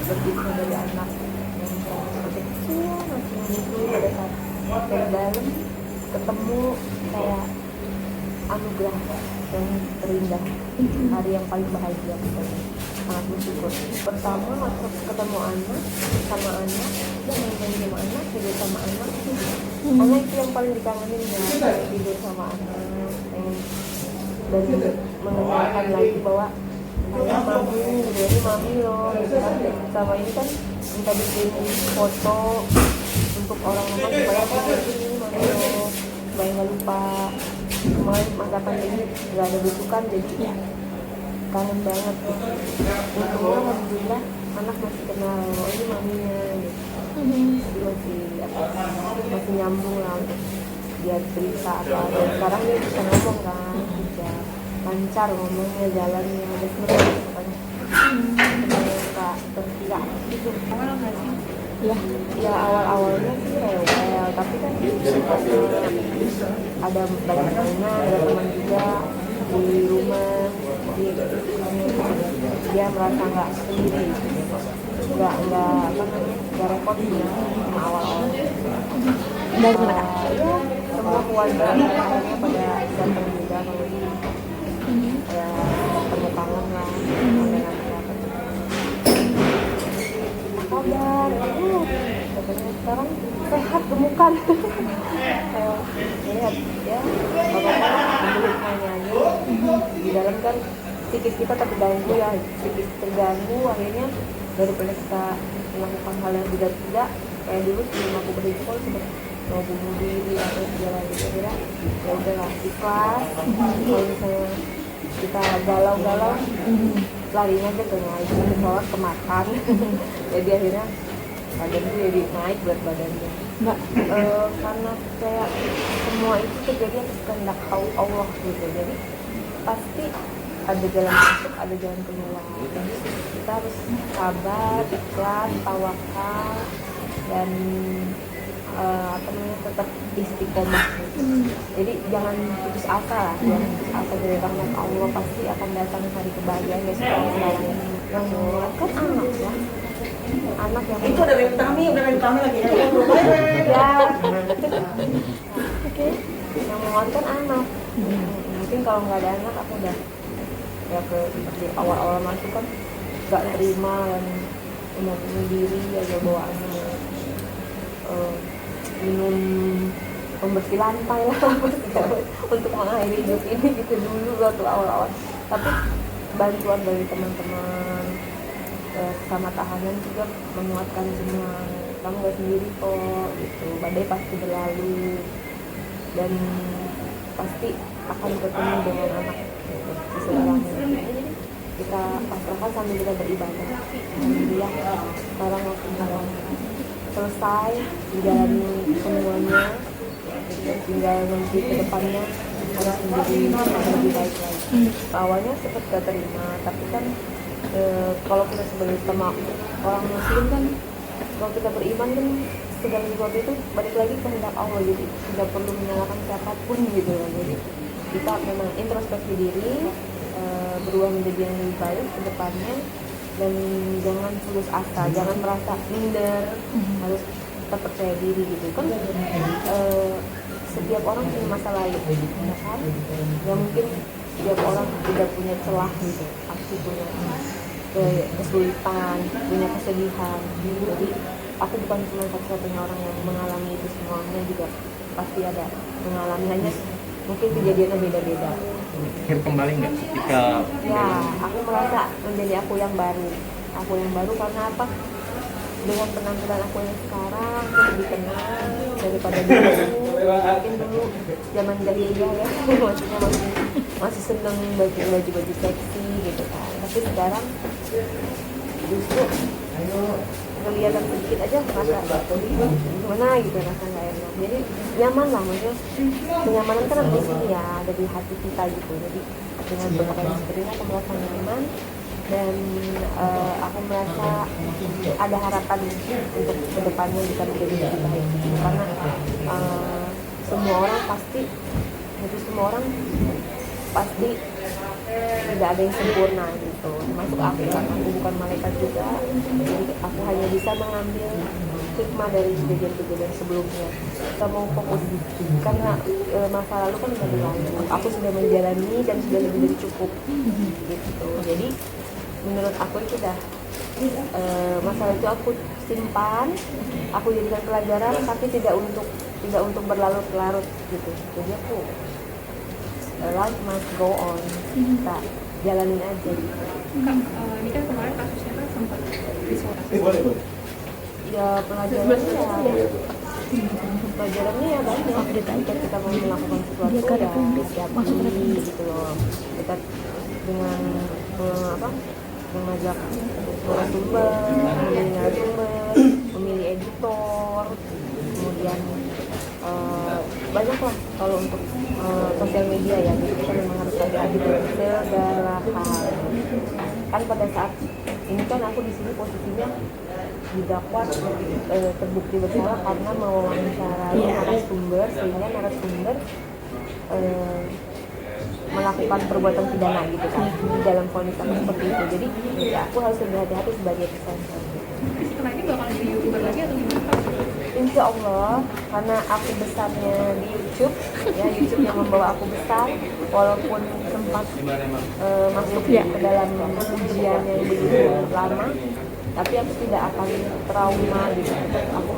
berbeda dari anak yang masih kecil, masih menyusui. Pada saat dari dalam ketemu kayak anugerah yang terindah, hari yang paling bahagia pokoknya. Sangat bersyukur. Pertama waktu ketemu anak, sama anak, dia main sama anak, tidur sama anak. Anak itu yang paling dikangenin ya, tidur sama anak. Dan mengenalkan lagi bahwa saya mami, gitu, ini mami loh, gitu kan. Sama ini kan minta bikin foto untuk orang rumah supaya ini mami loh, supaya nggak lupa. Kemarin masa pandemi nggak ada besukan, jadi kangen banget. Untungnya alhamdulillah anak masih kenal, oh ini maminya gitu. Jadi masih nyambung lah untuk dia cerita apa. Dan sekarang dia bisa ngomong kan, bisa lancar ngomongnya, jalannya, udah seneng pokoknya. Suka terkira gitu. Ya awal-awalnya sih rewel, tapi kan ada banyak mainan, ada teman juga di rumah, jadi dia merasa nggak sendiri, nggak repot ya sama awal-awal. Dari mana? Ya semua keluarga akhirnya pada datang juga kalau ya temu tangan lah dengan siapa kabar, katanya sekarang sehat gemukan. Saya lihat ya bapak menurutnya aja di dalam kan psikis kita terganggu ya, psikis terganggu, akhirnya daripada kita melakukan hal yang tidak kayak dulu sebelum aku berhijrah sempat mau bunuh diri atau segala gitu, kira ya udahlah ikhlas. Kalau misalnya kita galau-galau larinya aja ke ngaji, ke sholat, ke makan. Jadi akhirnya badan itu jadi naik berat badannya. Karena kayak semua itu terjadi atas kehendak Allah gitu, jadi pasti ada jalan masuk, ada jalan keluar. Jadi kita harus sabar, ikhlas, tawakal, dan tetap istiqomah gitu. Jadi jangan putus asa lah, jangan putus asa dari rahmat Allah, pasti akan datang hari kebahagiaan ya sekarang ini. Yang menguatkan anak ya, anak yang itu udah utami lagi ya. Oke. Yang menguatkan anak. Mungkin kalau nggak ada anak aku udah ya seperti awal-awal masuk kan nggak terima dan mau bunuh diri aja bawaannya, minum pembersih lantai lah untuk mengakhiri hidup ini gitu dulu waktu awal-awal. Tapi bantuan dari teman-teman sama tahanan juga menguatkan semua, kamu gak sendiri kok gitu, badai pasti berlalu dan pasti akan ketemu dengan anak gitu, seseorangnya. Jadi kita pasrahkan sambil kita beribadah. Alhamdulillah sekarang waktu selesai menjalani semuanya, tinggal nanti ke depannya harus menjadi lebih baik lagi. Awalnya sempat gak terima, tapi kan kalau kita sebagai sama orang muslim kan, kalau kita beriman kan segala sesuatu itu balik lagi ke kehendak Allah, jadi tidak perlu menyalahkan siapapun gitu. Jadi kita memang introspeksi diri, berubah menjadi yang lebih baik ke depannya, dan jangan putus asa, jangan merasa minder, harus tetap percaya diri gitu kan. Setiap orang punya masa lalu, ya kan? Ya mungkin setiap orang tidak punya celah gitu, pasti punya kesulitan, punya kesedihan. Jadi aku bukan cuma satu-satunya orang yang mengalami itu, semuanya juga pasti ada mengalami, hanya mungkin kejadiannya beda-beda. Pikir kembali nggak ketika ya aku merasa menjadi aku yang baru karena apa, dengan penampilan aku yang sekarang aku lebih tenang daripada dulu. Mungkin dulu zaman jahiliyah ya maksudnya masih seneng baju seksi gitu kan, tapi sekarang justru kelihatan sedikit aja merasa gimana gitu, rasa nggak enak. Jadi nyaman lah, maksudnya kenyamanan kan ada di sini ya, ada di hati kita gitu. Jadi dengan berpakaian seperti ini aku merasa nyaman, dan aku merasa ada harapan untuk kedepannya bisa menjadi lebih baik, karena semua orang pasti tidak ada yang sempurna gitu, termasuk aku kan, aku bukan malaikat juga, jadi aku hanya bisa mengambil hikmah dari kejadian-kejadian sebelumnya. Kita mau fokus karena masa lalu kan sudah berlalu, aku sudah menjalani dan sudah lebih dari cukup gitu. Jadi menurut aku itu udah masalah itu aku simpan, aku jadikan pelajaran, tapi tidak untuk berlarut-larut gitu. Jadi aku life must go on, kita jalanin aja gitu. Kak, ini kan kemarin kasusnya kan sempat disorot. Ya pelajarannya ya banyak. Update aja kita mau melakukan sesuatu ya hati-hati gitu loh. Kita dengan mengajak narasumber, memilih editor, kemudian banyak lah kalau untuk sosial media ya, jadi kita memang harus hati-hati dengan segala hal. Kan pada saat ini kan aku di sini posisinya didakwa terbukti bersalah karena mewawancarai narasumber, sehingga narasumber melakukan perbuatan pidana gitu kan di dalam vonis seperti itu. Jadi ya aku harus lebih hati-hati sebagai presenter. Setelah ini bakal jadi YouTuber lagi atau gimana? Insya Allah, karena aku besarnya di YouTube, ya YouTube yang membawa aku besar, walaupun sempat masuk ke dalam ujian yang begitu lama, tapi aku tidak akan trauma gitu. Aku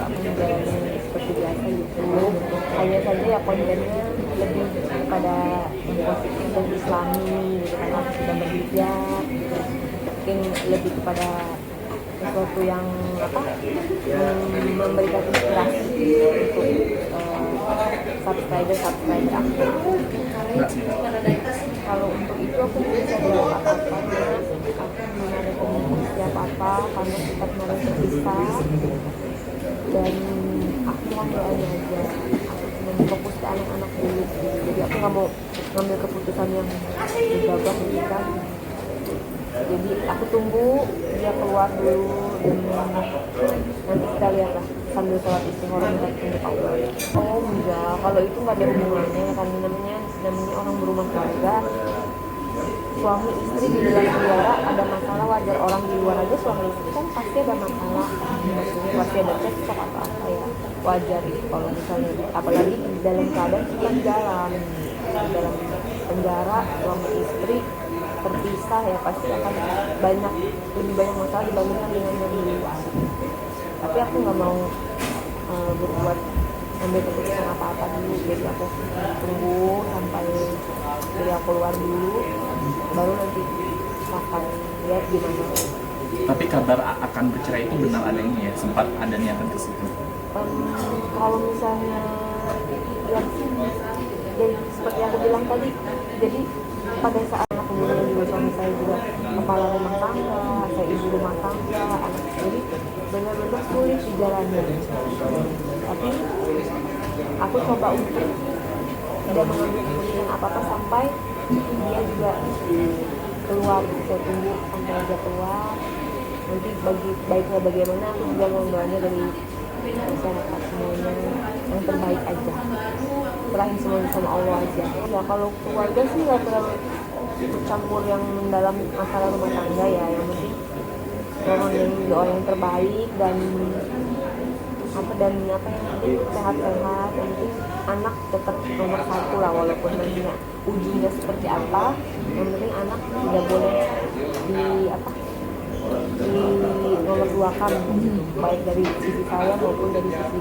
menjalani seperti biasa YouTube. Hanya saja ya kontennya lebih kepada yang positif dan Islami gitu kan, aku sudah berhijab, mungkin lebih kepada sesuatu yang memberikan inspirasi untuk subscriber aku. Kalau untuk itu aku bisa bilang apa-apa, aku belum ada komunikasi apa-apa karena kita kemarin terpisah, dan aku mohon doanya aja. Aku cuma fokus ke anak-anak dulu, jadi aku nggak mau ngambil keputusan yang gegabah gitu kan. Jadi aku tunggu dia keluar dulu, dan nanti kita lihat lah sambil sholat istikharah minta petunjuk Allah. Oh enggak, kalau itu nggak ada hubungannya kan, namanya orang berumah tangga, suami istri di dalam keluarga ada masalah, wajar. Orang di luar aja suami istri kan pasti ada masalah, maksudnya pasti ada cekcok atau apa ya, wajar itu kalau misalnya, apalagi di dalam keadaan kita jalan di dalam penjara, suami istri terpisah ya pasti akan lebih banyak masalah dibandingkan dengan yang di luar. Tapi aku nggak mau ambil keputusan apa-apa dulu, jadi aku tunggu sampai dia keluar dulu, baru nanti akan lihat gimana. Tapi kabar akan bercerai itu benar adanya ya, sempat ada niatan ke situ. Kalau misalnya ya, jadi seperti yang aku bilang tadi, jadi pada saat aku kemudian juga suami saya juga kepala rumah tangga, saya ibu rumah tangga, anak, jadi benar-benar sulit di jalannya. Tapi aku coba untuk tidak mengambil keputusan apa-apa sampai dia juga keluar. Saya tunggu sampai dia keluar, nanti baiknya bagaimana aku juga mohon doanya dari masyarakat semuanya yang terbaik aja, serahin semuanya sama Allah aja. Ya kalau keluarga sih nggak terlalu ikut campur yang dalam masalah rumah tangga ya, yang penting mohon doa yang terbaik dan yang penting sehat-sehat, yang penting anak tetap nomor satu lah, walaupun nantinya ujungnya seperti apa, yang penting anak tidak boleh di nomor dua kan, baik dari sisi saya maupun dari sisi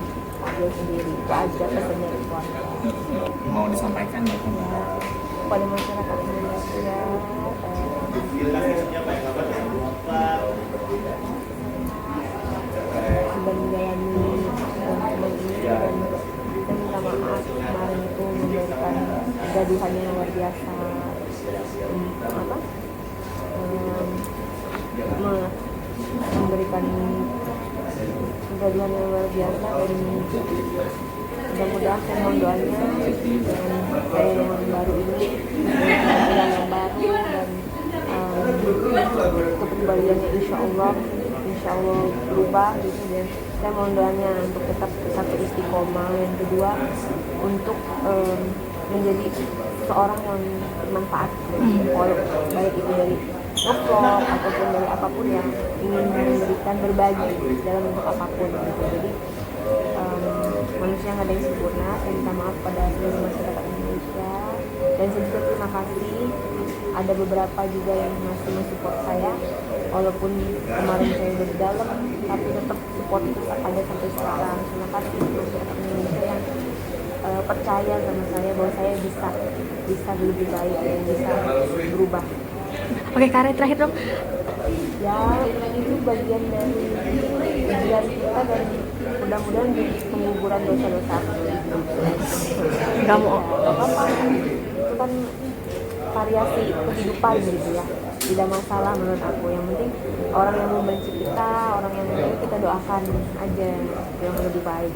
dia sendiri. Itu aja pesannya keluarga. Mau disampaikan ya Pada masyarakat Indonesia, sudah menjalani ini, dan minta maaf kemarin itu memberikan kegaduhan yang luar biasa, memberikan kegaduhan yang luar biasa, dan mudah-mudahan saya mohon doanya dengan saya yang baru ini, dengan yang baru, dan kepribadiannya insya Allah berubah gitu. Dan saya mohon doanya untuk tetap satu istiqomah, yang kedua untuk menjadi seseorang yang bermanfaat walau baik itu dari nge-vlog ataupun dari apapun yang ingin memberikan berbagi dalam bentuk apapun gitu. Jadi manusia nggak ada yang sempurna. Saya minta maaf pada seluruh masyarakat Indonesia dan saya juga terima kasih ada beberapa juga yang masih mensupport saya walaupun kemarin saya udah di dalam tapi tetap support itu ada sampai sekarang. Terima kasih untuk masyarakat Indonesia yang percaya sama saya bahwa saya bisa lebih baik dan bisa berubah. Oke, Kare, terakhir dong. Ya itu bagian dari ujian kita dan mudah-mudahan di penguburan dosa-dosa. Nggak mau. Ya, apa itu kan variasi kehidupan gitu ya, tidak masalah menurut aku. Yang penting orang yang membenci kita, orang yang membenci kita doakan aja yang lebih baik.